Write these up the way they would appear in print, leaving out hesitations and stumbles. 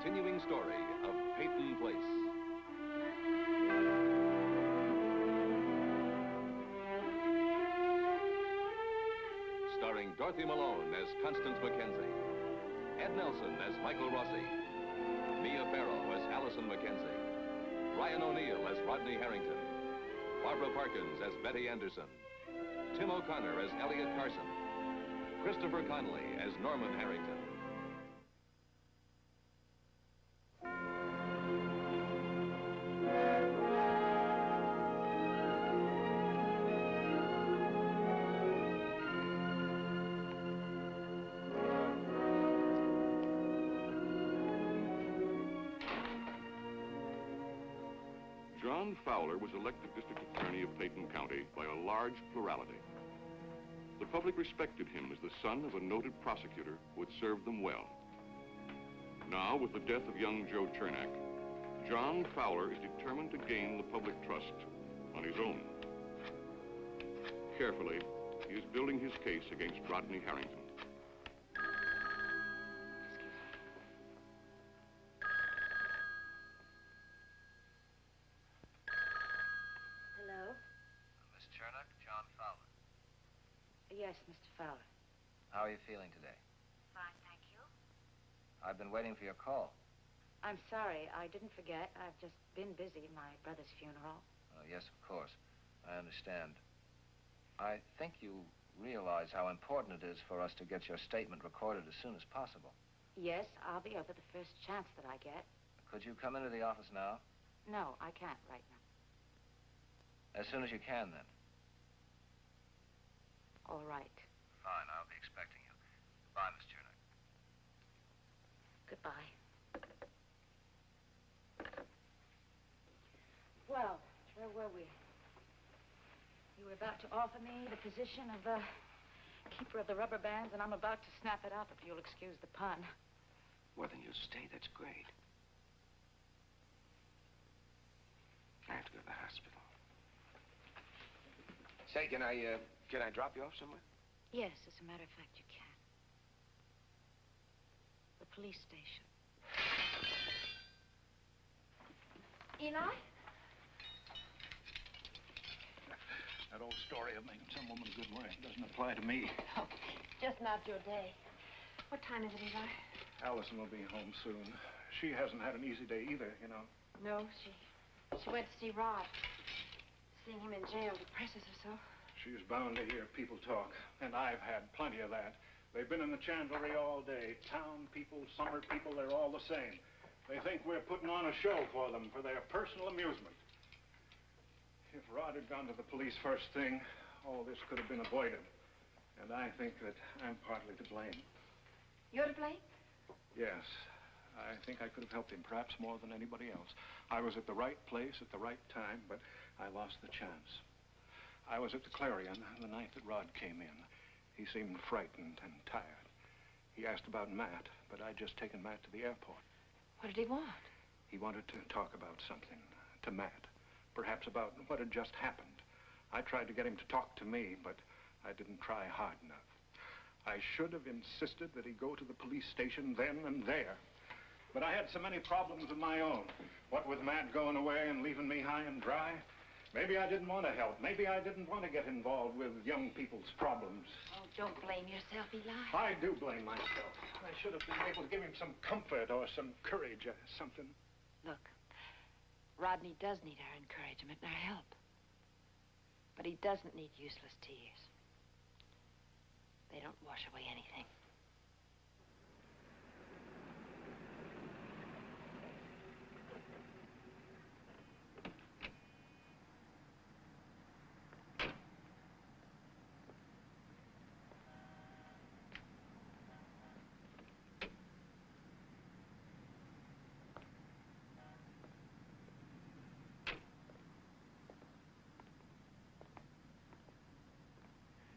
continuing story of Peyton Place. Starring Dorothy Malone as Constance Mackenzie, Ed Nelson as Michael Rossi, Mia Farrow as Allison Mackenzie, Ryan O'Neill as Rodney Harrington, Barbara Parkins as Betty Anderson, Tim O'Connor as Elliot Carson, Christopher Connolly as Norman Harrington. John Fowler was elected district attorney of Peyton County by a large plurality. The public respected him as the son of a noted prosecutor who had served them well. Now, with the death of young Joe Chernak, John Fowler is determined to gain the public trust on his own. Carefully, he is building his case against Rodney Harrington. Hello? Miss Chernak, John Fowler. Yes, Mr. Fowler. How are you feeling today? Fine, thank you. I've been waiting for your call. I'm sorry, I didn't forget. I've just been busy, my brother's funeral. Yes, of course. I understand. I think you realize how important it is for us to get your statement recorded as soon as possible. Yes, I'll be over the first chance that I get. Could you come into the office now? No, I can't right now. As soon as you can, then. All right. Fine, I'll be expecting you. Goodbye, Miss Chernak. Goodbye. Well, where were we? You were about to offer me the position of the keeper of the rubber bands, and I'm about to snap it up, if you'll excuse the pun. Well, then you'll stay. That's great. I have to go to the hospital. Say, can I drop you off somewhere? Yes, as a matter of fact, you can. The police station. Eli? That old story of making some woman a good wife doesn't apply to me. Oh, just not your day. What time is it, Eli? Allison will be home soon. She hasn't had an easy day either, you know. No, she went to see Rod. Seeing him in jail depresses her so. She's bound to hear people talk, and I've had plenty of that. They've been in the chandlery all day. Town people, summer people, they're all the same. They think we're putting on a show for them, for their personal amusement. If Rod had gone to the police first thing, all this could have been avoided. And I think that I'm partly to blame. You're to blame? Yes. I think I could have helped him, perhaps more than anybody else. I was at the right place at the right time, but I lost the chance. I was at the Clarion the night that Rod came in. He seemed frightened and tired. He asked about Matt, but I'd just taken Matt to the airport. What did he want? He wanted to talk about something to Matt, perhaps about what had just happened. I tried to get him to talk to me, but I didn't try hard enough. I should have insisted that he go to the police station then and there. But I had so many problems of my own. What with Matt going away and leaving me high and dry, maybe I didn't want to help. Maybe I didn't want to get involved with young people's problems. Oh, don't blame yourself, Eli. I do blame myself. I should have been able to give him some comfort or some courage or something. Look, Rodney does need our encouragement and our help. But he doesn't need useless tears. They don't wash away anything.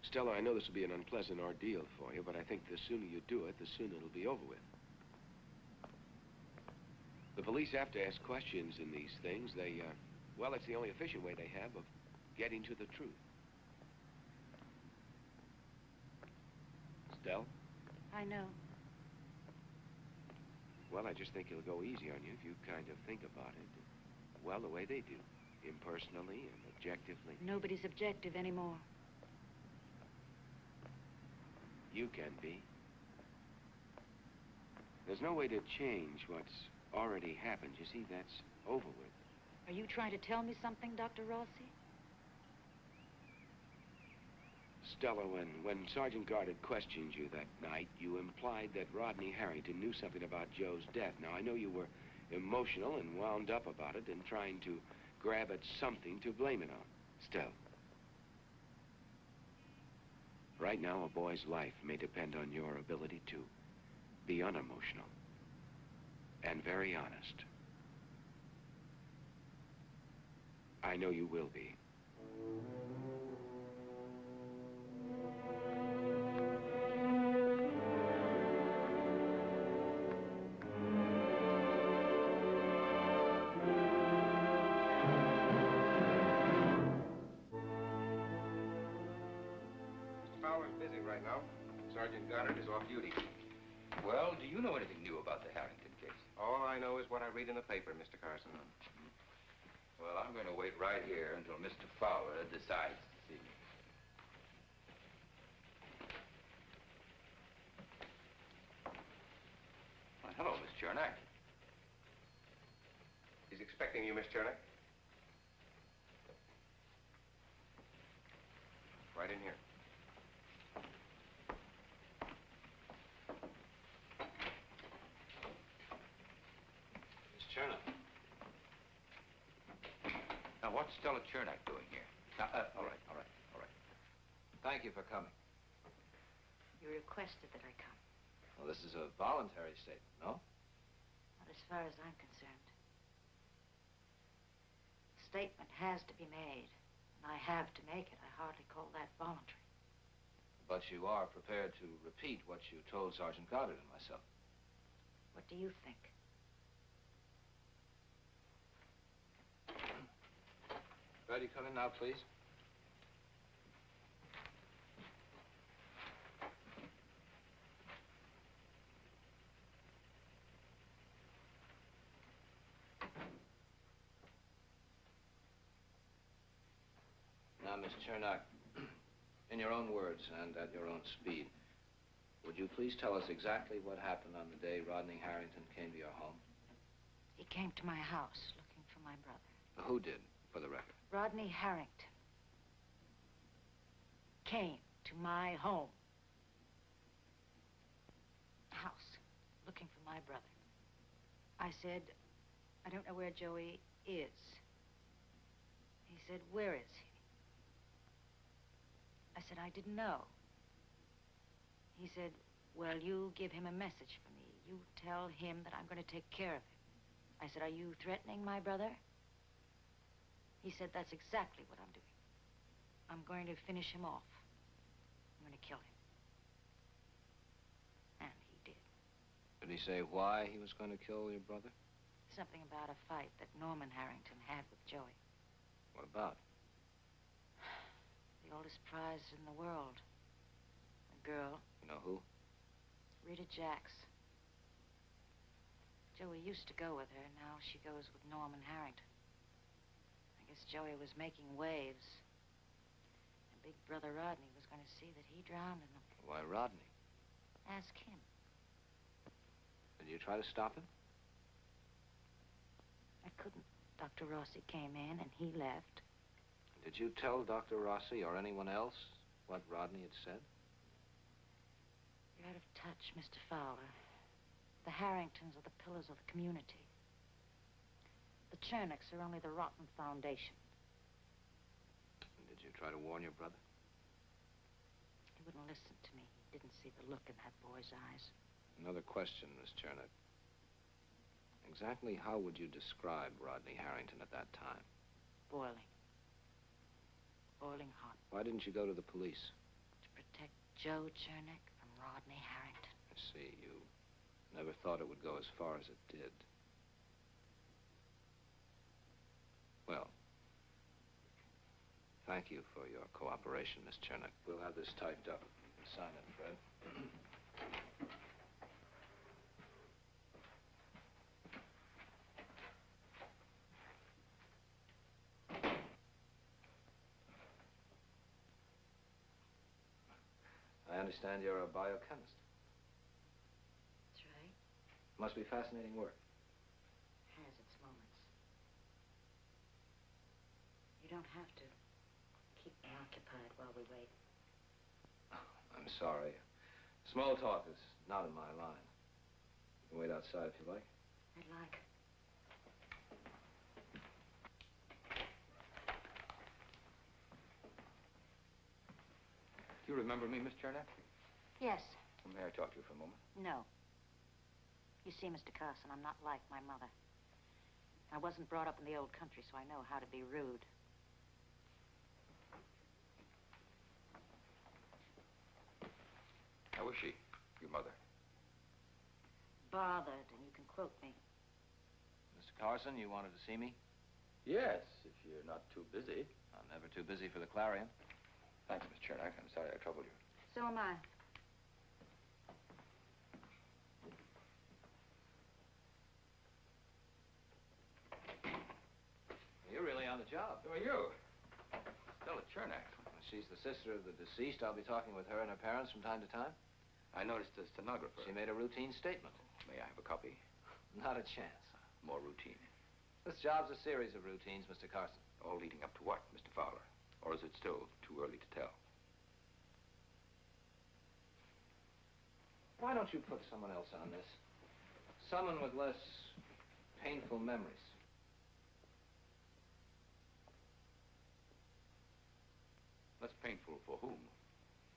Stella, I know this will be an unpleasant ordeal for you, but I think the sooner you do it, the sooner it'll be over with. The police have to ask questions in these things. Well, it's the only efficient way they have of getting to the truth. Stella? I know. Well, I just think it'll go easy on you if you kind of think about it. Well, the way they do. Impersonally and objectively. Nobody's objective anymore. You can be. There's no way to change what's already happened. You see, that's over with. Are you trying to tell me something, Dr. Rossi? Stella, when Sergeant Goddard questioned you that night, you implied that Rodney Harrington knew something about Joe's death. Now, I know you were emotional and wound up about it and trying to grab at something to blame it on. Still, right now, a boy's life may depend on your ability to be unemotional and very honest. I know you will be. Sergeant Goddard is off duty. Well, do you know anything new about the Harrington case? All I know is what I read in the paper, Mr. Carson. Well, I'm going to wait right here until Mr. Fowler decides this evening. Well, hello, Miss Chernak. He's expecting you, Miss Chernak. Right in here. Now, what's Stella Chernak doing here? All right. Thank you for coming. You requested that I come. Well, this is a voluntary statement, no? Not as far as I'm concerned. The statement has to be made, and I have to make it. I hardly call that voluntary. But you are prepared to repeat what you told Sergeant Goddard and myself. What do you think? Ready, come in now, please. Now, Miss Chernak, in your own words and at your own speed, would you please tell us exactly what happened on the day Rodney Harrington came to your home? He came to my house looking for my brother. Who did, for the record? Rodney Harrington came to my home. House, looking for my brother. I said, I don't know where Joey is. He said, where is he? I said, I didn't know. He said, well, you give him a message for me. You tell him that I'm going to take care of him. I said, are you threatening my brother? He said, that's exactly what I'm doing. I'm going to finish him off. I'm going to kill him. And he did. Did he say why he was going to kill your brother? Something about a fight that Norman Harrington had with Joey. What about? The oldest prize in the world. A girl. You know who? Rita Jacks. Joey used to go with her. Now she goes with Norman Harrington. I guess Joey was making waves. And Big Brother Rodney was going to see that he drowned in them. Why Rodney? Ask him. Did you try to stop him? I couldn't. Dr. Rossi came in and he left. Did you tell Dr. Rossi or anyone else what Rodney had said? You're out of touch, Mr. Fowler. The Harringtons are the pillars of the community. The Chernocks are only the rotten foundation. And did you try to warn your brother? He wouldn't listen to me. He didn't see the look in that boy's eyes. Another question, Miss Chernak. Exactly how would you describe Rodney Harrington at that time? Boiling. Boiling hot. Why didn't you go to the police? To protect Joe Chernak from Rodney Harrington. I see. You never thought it would go as far as it did. Well, thank you for your cooperation, Miss Chernak. We'll have this typed up. Sign it, Fred. I understand you're a biochemist. That's right. Must be fascinating work. Has its moments. You don't have to keep me occupied while we wait. I'm sorry. Small talk is not in my line. You can wait outside if you like. I'd like. Do you remember me, Miss Chernak? Yes. May I talk to you for a moment? No. You see, Mr. Carson, I'm not like my mother. I wasn't brought up in the old country, so I know how to be rude. How is she, your mother? Bothered, and you can quote me. Mr. Carson, you wanted to see me? Yes, if you're not too busy. I'm never too busy for the Clarion. Thanks, Miss Chernak. I'm sorry I troubled you. So am I. You're really on the job. Who are you? Stella Chernak. She's the sister of the deceased. I'll be talking with her and her parents from time to time. I noticed the stenographer. She made a routine statement. May I have a copy? Not a chance. More routine. This job's a series of routines, Mr. Carson. All leading up to what, Mr. Fowler? Or is it still too early to tell? Why don't you put someone else on this? Someone with less painful memories. Less painful for whom?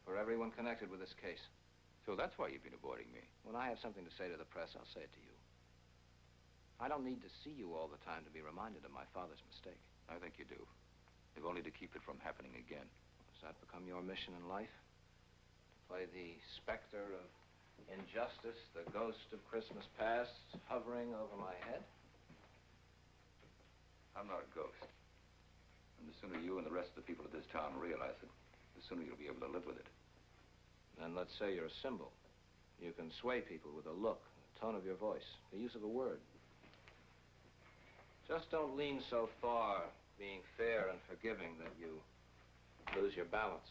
For everyone connected with this case. So that's why you've been avoiding me. When I have something to say to the press, I'll say it to you. I don't need to see you all the time to be reminded of my father's mistake. I think you do. If only to keep it from happening again. Does that become your mission in life? To play the specter of injustice, the ghost of Christmas past, hovering over my head? I'm not a ghost. And the sooner you and the rest of the people of this town realize it, the sooner you'll be able to live with it. Then let's say you're a symbol. You can sway people with a look, the tone of your voice, the use of a word. Just don't lean so far, being fair and forgiving, that you lose your balance.